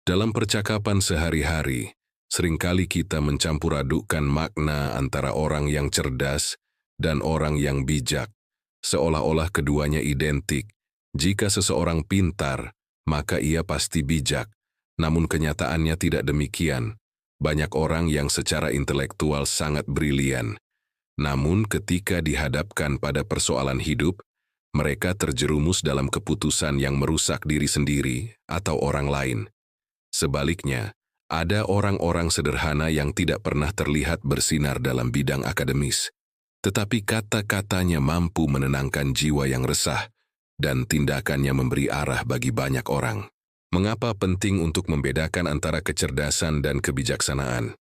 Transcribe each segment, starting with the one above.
Dalam percakapan sehari-hari, seringkali kita mencampur adukkan makna antara orang yang cerdas dan orang yang bijak, seolah-olah keduanya identik. Jika seseorang pintar, maka ia pasti bijak. Namun kenyataannya tidak demikian. Banyak orang yang secara intelektual sangat brilian. Namun ketika dihadapkan pada persoalan hidup, mereka terjerumus dalam keputusan yang merusak diri sendiri atau orang lain. Sebaliknya, ada orang-orang sederhana yang tidak pernah terlihat bersinar dalam bidang akademis, tetapi kata-katanya mampu menenangkan jiwa yang resah dan tindakannya memberi arah bagi banyak orang. Mengapa penting untuk membedakan antara kecerdasan dan kebijaksanaan?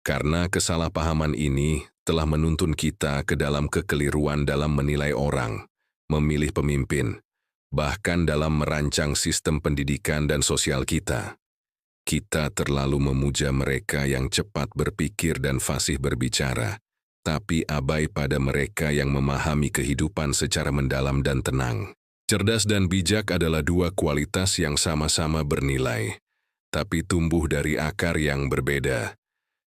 Karena kesalahpahaman ini telah menuntun kita ke dalam kekeliruan dalam menilai orang, memilih pemimpin, bahkan dalam merancang sistem pendidikan dan sosial kita. Kita terlalu memuja mereka yang cepat berpikir dan fasih berbicara, tapi abai pada mereka yang memahami kehidupan secara mendalam dan tenang. Cerdas dan bijak adalah dua kualitas yang sama-sama bernilai, tapi tumbuh dari akar yang berbeda.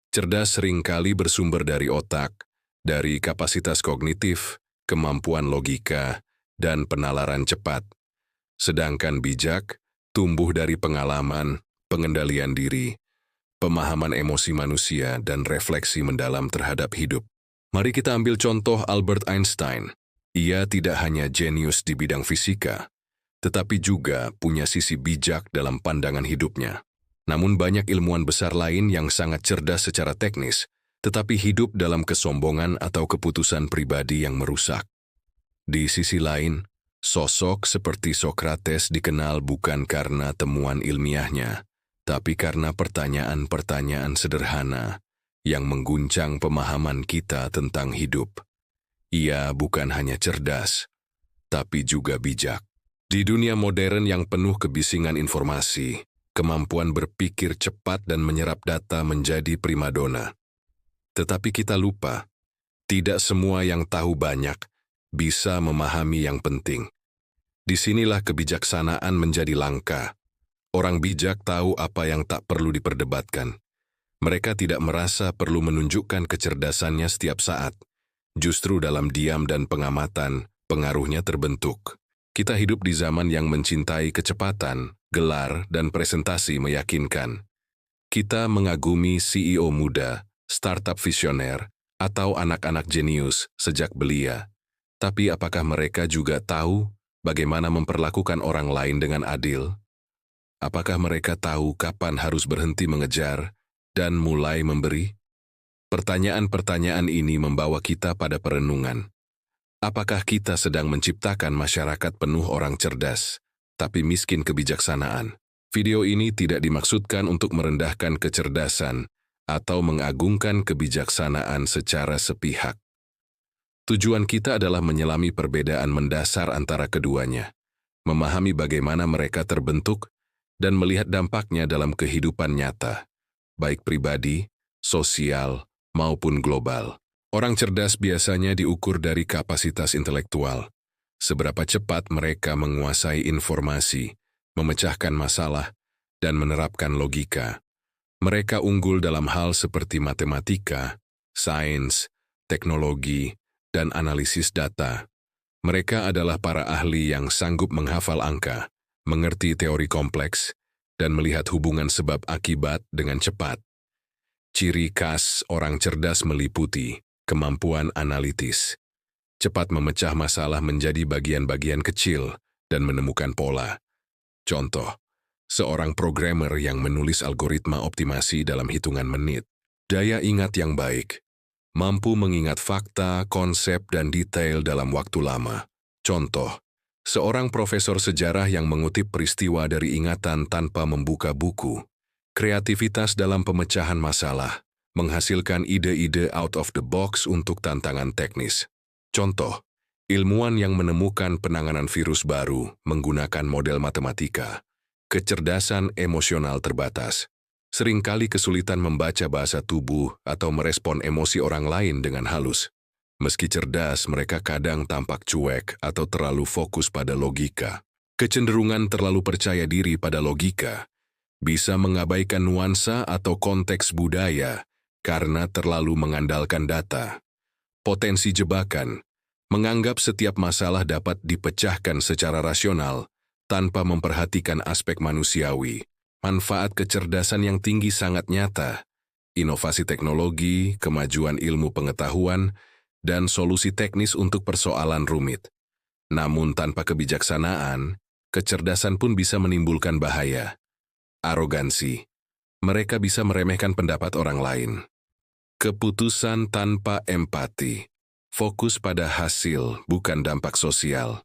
Cerdas seringkali bersumber dari otak, dari kapasitas kognitif, kemampuan logika, dan penalaran cepat. Sedangkan bijak tumbuh dari pengalaman, pengendalian diri, pemahaman emosi manusia, dan refleksi mendalam terhadap hidup. Mari kita ambil contoh Albert Einstein. Ia tidak hanya jenius di bidang fisika, tetapi juga punya sisi bijak dalam pandangan hidupnya. Namun banyak ilmuwan besar lain yang sangat cerdas secara teknis, tetapi hidup dalam kesombongan atau keputusan pribadi yang merusak. Di sisi lain, sosok seperti Socrates dikenal bukan karena temuan ilmiahnya, tapi karena pertanyaan-pertanyaan sederhana yang mengguncang pemahaman kita tentang hidup. Ia bukan hanya cerdas, tapi juga bijak. Di dunia modern yang penuh kebisingan informasi, kemampuan berpikir cepat dan menyerap data menjadi primadona. Tetapi kita lupa, tidak semua yang tahu banyak bisa memahami yang penting. Disinilah kebijaksanaan menjadi langka. Orang bijak tahu apa yang tak perlu diperdebatkan. Mereka tidak merasa perlu menunjukkan kecerdasannya setiap saat. Justru dalam diam dan pengamatan, pengaruhnya terbentuk. Kita hidup di zaman yang mencintai kecepatan, gelar, dan presentasi meyakinkan. Kita mengagumi CEO muda, startup visioner, atau anak-anak jenius sejak belia. Tapi apakah mereka juga tahu bagaimana memperlakukan orang lain dengan adil? Apakah mereka tahu kapan harus berhenti mengejar dan mulai memberi? Pertanyaan-pertanyaan ini membawa kita pada perenungan. Apakah kita sedang menciptakan masyarakat penuh orang cerdas, tapi miskin kebijaksanaan? Video ini tidak dimaksudkan untuk merendahkan kecerdasan atau mengagungkan kebijaksanaan secara sepihak. Tujuan kita adalah menyelami perbedaan mendasar antara keduanya, memahami bagaimana mereka terbentuk, dan melihat dampaknya dalam kehidupan nyata, baik pribadi, sosial, maupun global. Orang cerdas biasanya diukur dari kapasitas intelektual. Seberapa cepat mereka menguasai informasi, memecahkan masalah, dan menerapkan logika. Mereka unggul dalam hal seperti matematika, sains, teknologi, dan analisis data. Mereka adalah para ahli yang sanggup menghafal angka, mengerti teori kompleks, dan melihat hubungan sebab akibat dengan cepat. Ciri khas orang cerdas meliputi kemampuan analitis, cepat memecah masalah menjadi bagian-bagian kecil dan menemukan pola. Contoh, seorang programmer yang menulis algoritma optimasi dalam hitungan menit. Daya ingat yang baik, mampu mengingat fakta, konsep, dan detail dalam waktu lama. Contoh, seorang profesor sejarah yang mengutip peristiwa dari ingatan tanpa membuka buku. Kreativitas dalam pemecahan masalah, menghasilkan ide-ide out of the box untuk tantangan teknis. Contoh, ilmuwan yang menemukan penanganan virus baru menggunakan model matematika. Kecerdasan emosional terbatas. Seringkali kesulitan membaca bahasa tubuh atau merespon emosi orang lain dengan halus. Meski cerdas, mereka kadang tampak cuek atau terlalu fokus pada logika. Kecenderungan terlalu percaya diri pada logika bisa mengabaikan nuansa atau konteks budaya karena terlalu mengandalkan data. Potensi jebakan, menganggap setiap masalah dapat dipecahkan secara rasional tanpa memperhatikan aspek manusiawi. Manfaat kecerdasan yang tinggi sangat nyata. Inovasi teknologi, kemajuan ilmu pengetahuan, dan solusi teknis untuk persoalan rumit. Namun tanpa kebijaksanaan, kecerdasan pun bisa menimbulkan bahaya. Arogansi. Mereka bisa meremehkan pendapat orang lain. Keputusan tanpa empati. Fokus pada hasil, bukan dampak sosial.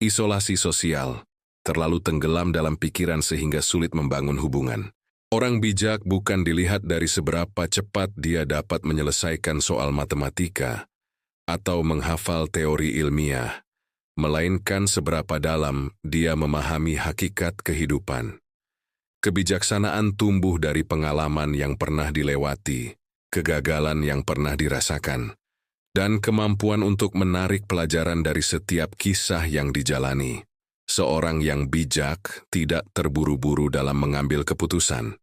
Isolasi sosial. Terlalu tenggelam dalam pikiran sehingga sulit membangun hubungan. Orang bijak bukan dilihat dari seberapa cepat dia dapat menyelesaikan soal matematika atau menghafal teori ilmiah, melainkan seberapa dalam dia memahami hakikat kehidupan. Kebijaksanaan tumbuh dari pengalaman yang pernah dilewati, kegagalan yang pernah dirasakan, dan kemampuan untuk menarik pelajaran dari setiap kisah yang dijalani. Seorang yang bijak tidak terburu-buru dalam mengambil keputusan.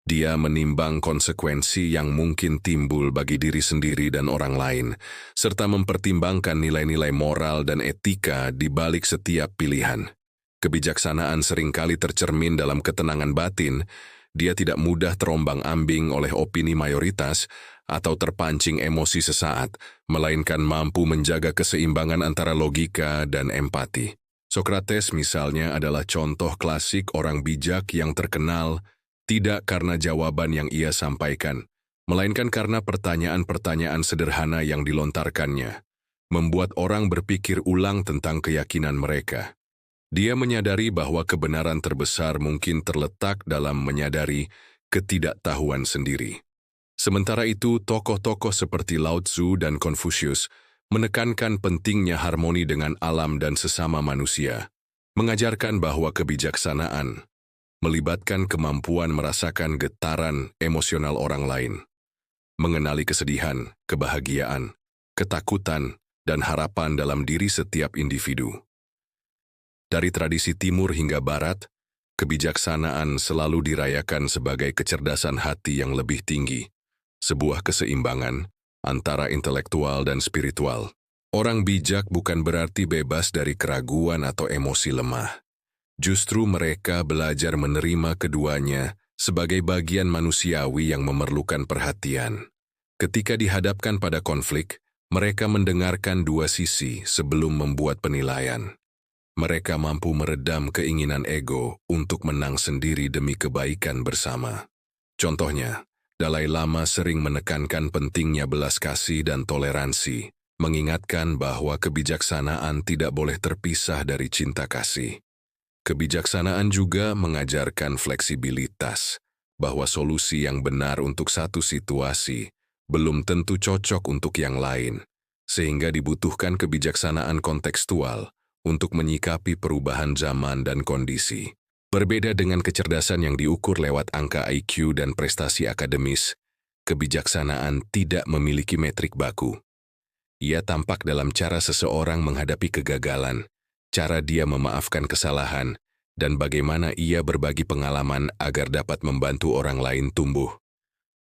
Dia menimbang konsekuensi yang mungkin timbul bagi diri sendiri dan orang lain, serta mempertimbangkan nilai-nilai moral dan etika di balik setiap pilihan. Kebijaksanaan seringkali tercermin dalam ketenangan batin. Dia tidak mudah terombang-ambing oleh opini mayoritas atau terpancing emosi sesaat, melainkan mampu menjaga keseimbangan antara logika dan empati. Sokrates misalnya adalah contoh klasik orang bijak yang terkenal tidak karena jawaban yang ia sampaikan, melainkan karena pertanyaan-pertanyaan sederhana yang dilontarkannya, membuat orang berpikir ulang tentang keyakinan mereka. Dia menyadari bahwa kebenaran terbesar mungkin terletak dalam menyadari ketidaktahuan sendiri. Sementara itu, tokoh-tokoh seperti Lao Tzu dan Confucius menekankan pentingnya harmoni dengan alam dan sesama manusia, mengajarkan bahwa kebijaksanaan melibatkan kemampuan merasakan getaran emosional orang lain, mengenali kesedihan, kebahagiaan, ketakutan, dan harapan dalam diri setiap individu. Dari tradisi timur hingga barat, kebijaksanaan selalu dirayakan sebagai kecerdasan hati yang lebih tinggi, sebuah keseimbangan antara intelektual dan spiritual. Orang bijak bukan berarti bebas dari keraguan atau emosi lemah. Justru mereka belajar menerima keduanya sebagai bagian manusiawi yang memerlukan perhatian. Ketika dihadapkan pada konflik, mereka mendengarkan dua sisi sebelum membuat penilaian. Mereka mampu meredam keinginan ego untuk menang sendiri demi kebaikan bersama. Contohnya, Dalai Lama sering menekankan pentingnya belas kasih dan toleransi, mengingatkan bahwa kebijaksanaan tidak boleh terpisah dari cinta kasih. Kebijaksanaan juga mengajarkan fleksibilitas, bahwa solusi yang benar untuk satu situasi belum tentu cocok untuk yang lain, sehingga dibutuhkan kebijaksanaan kontekstual untuk menyikapi perubahan zaman dan kondisi. Berbeda dengan kecerdasan yang diukur lewat angka IQ dan prestasi akademis, kebijaksanaan tidak memiliki metrik baku. Ia tampak dalam cara seseorang menghadapi kegagalan, cara dia memaafkan kesalahan, dan bagaimana ia berbagi pengalaman agar dapat membantu orang lain tumbuh.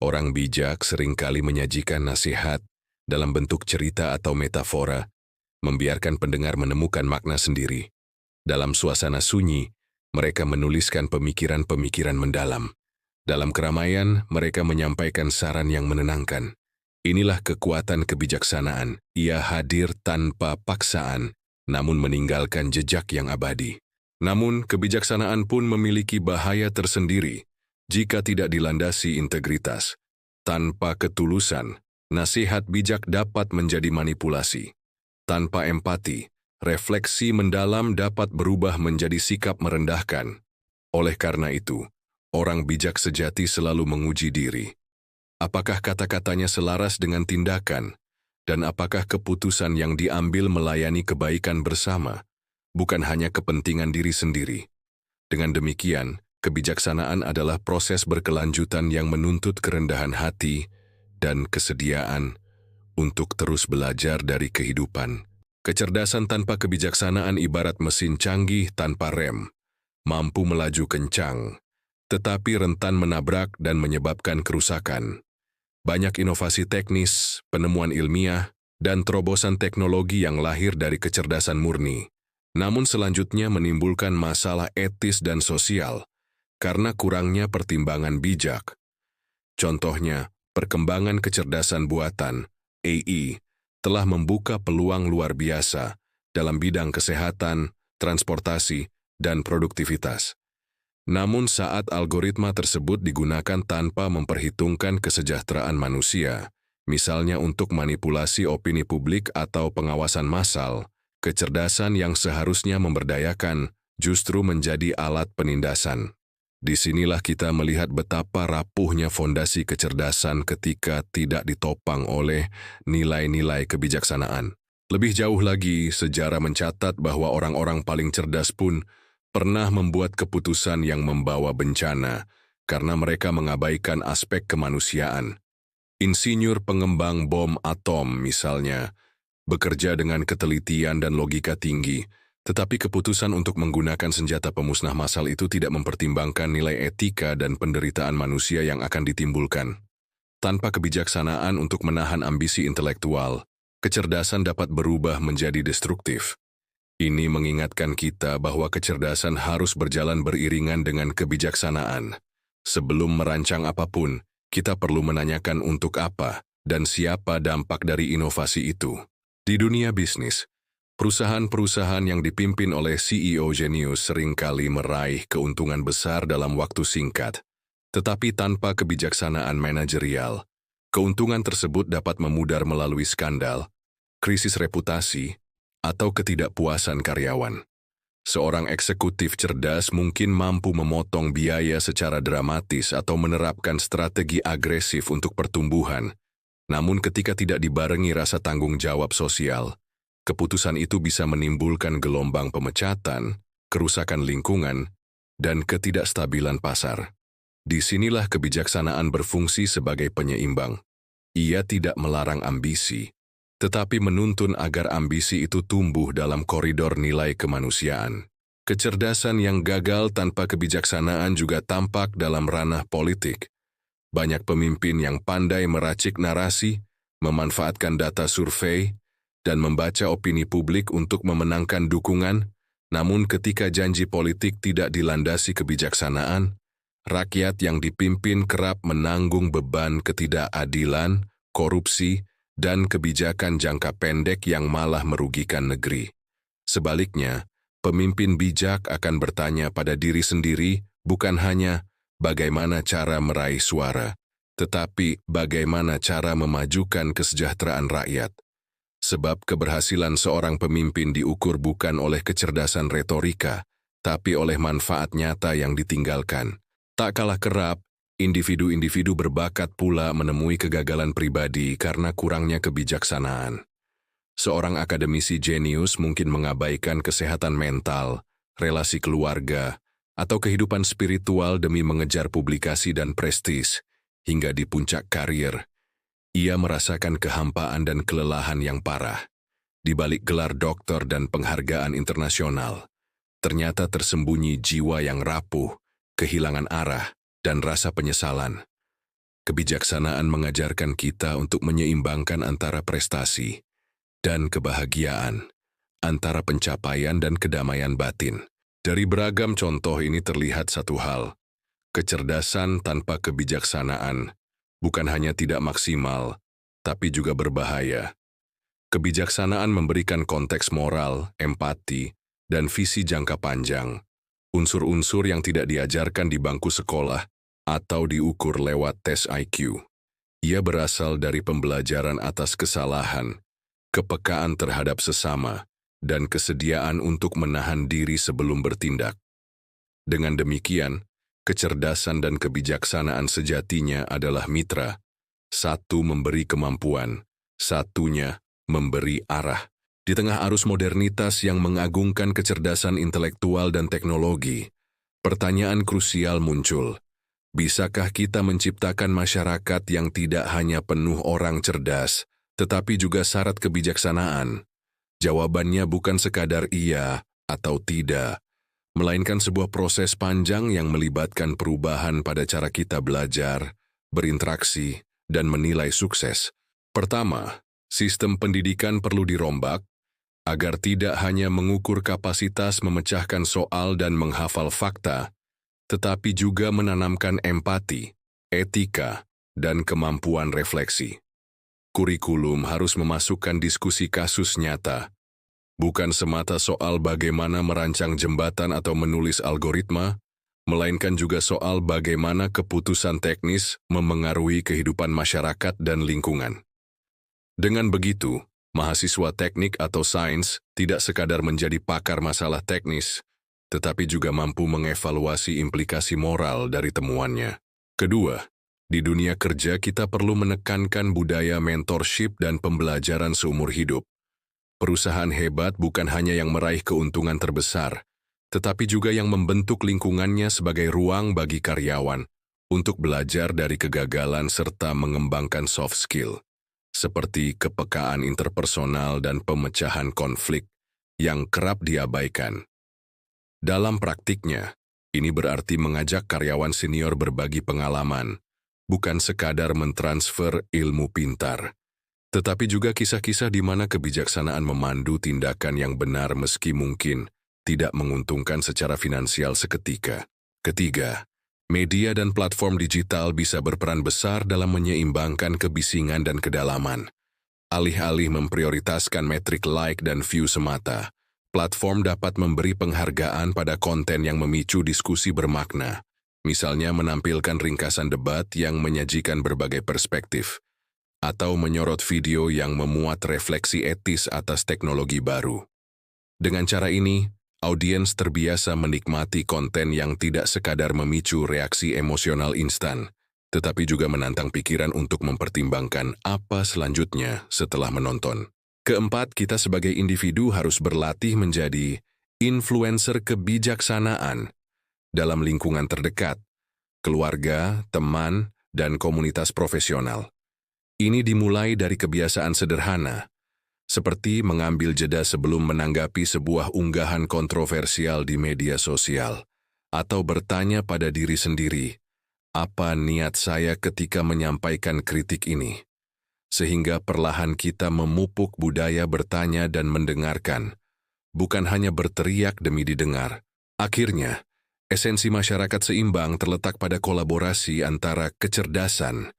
Orang bijak seringkali menyajikan nasihat dalam bentuk cerita atau metafora, membiarkan pendengar menemukan makna sendiri. Dalam suasana sunyi, mereka menuliskan pemikiran-pemikiran mendalam. Dalam keramaian, mereka menyampaikan saran yang menenangkan. Inilah kekuatan kebijaksanaan. Ia hadir tanpa paksaan, namun meninggalkan jejak yang abadi. Namun, kebijaksanaan pun memiliki bahaya tersendiri jika tidak dilandasi integritas. Tanpa ketulusan, nasihat bijak dapat menjadi manipulasi. Tanpa empati, refleksi mendalam dapat berubah menjadi sikap merendahkan. Oleh karena itu, orang bijak sejati selalu menguji diri. Apakah kata-katanya selaras dengan tindakan? Dan apakah keputusan yang diambil melayani kebaikan bersama, bukan hanya kepentingan diri sendiri? Dengan demikian, kebijaksanaan adalah proses berkelanjutan yang menuntut kerendahan hati dan kesediaan untuk terus belajar dari kehidupan. Kecerdasan tanpa kebijaksanaan ibarat mesin canggih tanpa rem, mampu melaju kencang, tetapi rentan menabrak dan menyebabkan kerusakan. Banyak inovasi teknis, penemuan ilmiah, dan terobosan teknologi yang lahir dari kecerdasan murni. Namun selanjutnya menimbulkan masalah etis dan sosial karena kurangnya pertimbangan bijak. Contohnya, perkembangan kecerdasan buatan, AI, telah membuka peluang luar biasa dalam bidang kesehatan, transportasi, dan produktivitas. Namun saat algoritma tersebut digunakan tanpa memperhitungkan kesejahteraan manusia, misalnya untuk manipulasi opini publik atau pengawasan massal, kecerdasan yang seharusnya memberdayakan justru menjadi alat penindasan. Disinilah kita melihat betapa rapuhnya fondasi kecerdasan ketika tidak ditopang oleh nilai-nilai kebijaksanaan. Lebih jauh lagi, sejarah mencatat bahwa orang-orang paling cerdas pun pernah membuat keputusan yang membawa bencana karena mereka mengabaikan aspek kemanusiaan. Insinyur pengembang bom atom misalnya, bekerja dengan ketelitian dan logika tinggi, tetapi keputusan untuk menggunakan senjata pemusnah massal itu tidak mempertimbangkan nilai etika dan penderitaan manusia yang akan ditimbulkan. Tanpa kebijaksanaan untuk menahan ambisi intelektual, kecerdasan dapat berubah menjadi destruktif. Ini mengingatkan kita bahwa kecerdasan harus berjalan beriringan dengan kebijaksanaan. Sebelum merancang apapun, kita perlu menanyakan untuk apa dan siapa dampak dari inovasi itu. Di dunia bisnis, perusahaan-perusahaan yang dipimpin oleh CEO jenius seringkali meraih keuntungan besar dalam waktu singkat. Tetapi tanpa kebijaksanaan manajerial, keuntungan tersebut dapat memudar melalui skandal, krisis reputasi, atau ketidakpuasan karyawan. Seorang eksekutif cerdas mungkin mampu memotong biaya secara dramatis atau menerapkan strategi agresif untuk pertumbuhan. Namun ketika tidak dibarengi rasa tanggung jawab sosial, keputusan itu bisa menimbulkan gelombang pemecatan, kerusakan lingkungan, dan ketidakstabilan pasar. Disinilah kebijaksanaan berfungsi sebagai penyeimbang. Ia tidak melarang ambisi, tetapi menuntun agar ambisi itu tumbuh dalam koridor nilai kemanusiaan. Kecerdasan yang gagal tanpa kebijaksanaan juga tampak dalam ranah politik. Banyak pemimpin yang pandai meracik narasi, memanfaatkan data survei, dan membaca opini publik untuk memenangkan dukungan, namun ketika janji politik tidak dilandasi kebijaksanaan, rakyat yang dipimpin kerap menanggung beban ketidakadilan, korupsi, dan kebijakan jangka pendek yang malah merugikan negeri. Sebaliknya, pemimpin bijak akan bertanya pada diri sendiri bukan hanya bagaimana cara meraih suara, tetapi bagaimana cara memajukan kesejahteraan rakyat. Sebab keberhasilan seorang pemimpin diukur bukan oleh kecerdasan retorika, tapi oleh manfaat nyata yang ditinggalkan. Tak kalah kerap, individu-individu berbakat pula menemui kegagalan pribadi karena kurangnya kebijaksanaan. Seorang akademisi jenius mungkin mengabaikan kesehatan mental, relasi keluarga, atau kehidupan spiritual demi mengejar publikasi dan prestis. Hingga di puncak karir, ia merasakan kehampaan dan kelelahan yang parah. Di balik gelar doktor dan penghargaan internasional, ternyata tersembunyi jiwa yang rapuh, kehilangan arah, dan rasa penyesalan. Kebijaksanaan mengajarkan kita untuk menyeimbangkan antara prestasi dan kebahagiaan, antara pencapaian dan kedamaian batin. Dari beragam contoh ini terlihat satu hal, kecerdasan tanpa kebijaksanaan bukan hanya tidak maksimal, tapi juga berbahaya. Kebijaksanaan memberikan konteks moral, empati, dan visi jangka panjang, unsur-unsur yang tidak diajarkan di bangku sekolah atau diukur lewat tes IQ. Ia berasal dari pembelajaran atas kesalahan, kepekaan terhadap sesama, dan kesediaan untuk menahan diri sebelum bertindak. Dengan demikian, kecerdasan dan kebijaksanaan sejatinya adalah mitra. Satu memberi kemampuan, satunya memberi arah. Di tengah arus modernitas yang mengagungkan kecerdasan intelektual dan teknologi, pertanyaan krusial muncul. Bisakah kita menciptakan masyarakat yang tidak hanya penuh orang cerdas, tetapi juga syarat kebijaksanaan? Jawabannya bukan sekadar iya atau tidak. melainkan sebuah proses panjang yang melibatkan perubahan pada cara kita belajar, berinteraksi, dan menilai sukses. Pertama, sistem pendidikan perlu dirombak agar tidak hanya mengukur kapasitas memecahkan soal dan menghafal fakta, tetapi juga menanamkan empati, etika, dan kemampuan refleksi. Kurikulum harus memasukkan diskusi kasus nyata, bukan semata soal bagaimana merancang jembatan atau menulis algoritma, melainkan juga soal bagaimana keputusan teknis memengaruhi kehidupan masyarakat dan lingkungan. Dengan begitu, mahasiswa teknik atau sains tidak sekadar menjadi pakar masalah teknis, tetapi juga mampu mengevaluasi implikasi moral dari temuannya. Kedua, di dunia kerja kita perlu menekankan budaya mentorship dan pembelajaran seumur hidup. Perusahaan hebat bukan hanya yang meraih keuntungan terbesar, tetapi juga yang membentuk lingkungannya sebagai ruang bagi karyawan untuk belajar dari kegagalan serta mengembangkan soft skill, seperti kepekaan interpersonal dan pemecahan konflik yang kerap diabaikan. Dalam praktiknya, ini berarti mengajak karyawan senior berbagi pengalaman, bukan sekadar mentransfer ilmu pintar, tetapi juga kisah-kisah di mana kebijaksanaan memandu tindakan yang benar meski mungkin tidak menguntungkan secara finansial seketika. Ketiga, media dan platform digital bisa berperan besar dalam menyeimbangkan kebisingan dan kedalaman. Alih-alih memprioritaskan metrik like dan view semata, platform dapat memberi penghargaan pada konten yang memicu diskusi bermakna, misalnya menampilkan ringkasan debat yang menyajikan berbagai perspektif, atau menyorot video yang memuat refleksi etis atas teknologi baru. Dengan cara ini, audiens terbiasa menikmati konten yang tidak sekadar memicu reaksi emosional instan, tetapi juga menantang pikiran untuk mempertimbangkan apa selanjutnya setelah menonton. Keempat, kita sebagai individu harus berlatih menjadi influencer kebijaksanaan dalam lingkungan terdekat, keluarga, teman, dan komunitas profesional. Ini dimulai dari kebiasaan sederhana, seperti mengambil jeda sebelum menanggapi sebuah unggahan kontroversial di media sosial, atau bertanya pada diri sendiri, apa niat saya ketika menyampaikan kritik ini? Sehingga perlahan kita memupuk budaya bertanya dan mendengarkan, bukan hanya berteriak demi didengar. Akhirnya, esensi masyarakat seimbang terletak pada kolaborasi antara kecerdasan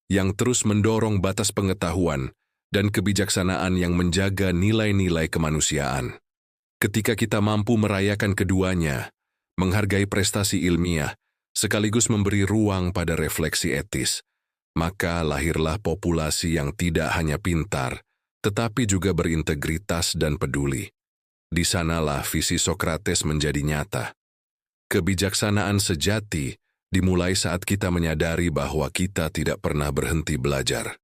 yang terus mendorong batas pengetahuan dan kebijaksanaan yang menjaga nilai-nilai kemanusiaan. Ketika kita mampu merayakan keduanya, menghargai prestasi ilmiah, sekaligus memberi ruang pada refleksi etis, maka lahirlah populasi yang tidak hanya pintar, tetapi juga berintegritas dan peduli. Di sanalah visi Sokrates menjadi nyata. Kebijaksanaan sejati dimulai saat kita menyadari bahwa kita tidak pernah berhenti belajar.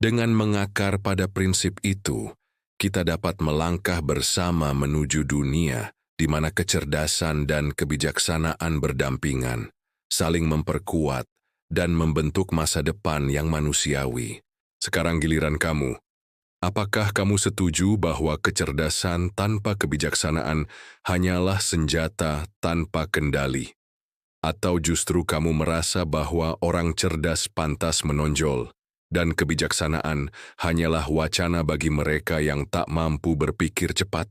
Dengan mengakar pada prinsip itu, kita dapat melangkah bersama menuju dunia di mana kecerdasan dan kebijaksanaan berdampingan, saling memperkuat, dan membentuk masa depan yang manusiawi. Sekarang giliran kamu. Apakah kamu setuju bahwa kecerdasan tanpa kebijaksanaan hanyalah senjata tanpa kendali? Atau justru kamu merasa bahwa orang cerdas pantas menonjol, dan kebijaksanaan hanyalah wacana bagi mereka yang tak mampu berpikir cepat?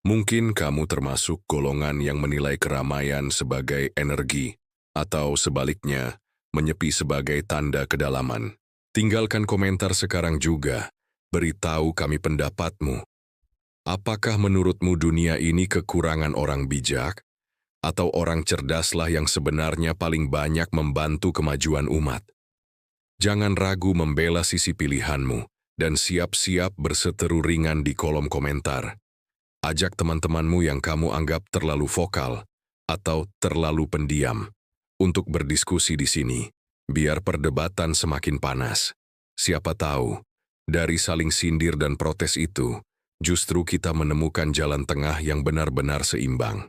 Mungkin kamu termasuk golongan yang menilai keramaian sebagai energi, atau sebaliknya, menyepi sebagai tanda kedalaman. Tinggalkan komentar sekarang juga, beritahu kami pendapatmu. Apakah menurutmu dunia ini kekurangan orang bijak? Atau orang cerdaslah yang sebenarnya paling banyak membantu kemajuan umat? Jangan ragu membela sisi pilihanmu, dan siap-siap berseteru ringan di kolom komentar. Ajak teman-temanmu yang kamu anggap terlalu vokal atau terlalu pendiam untuk berdiskusi di sini, biar perdebatan semakin panas. Siapa tahu, dari saling sindir dan protes itu, justru kita menemukan jalan tengah yang benar-benar seimbang.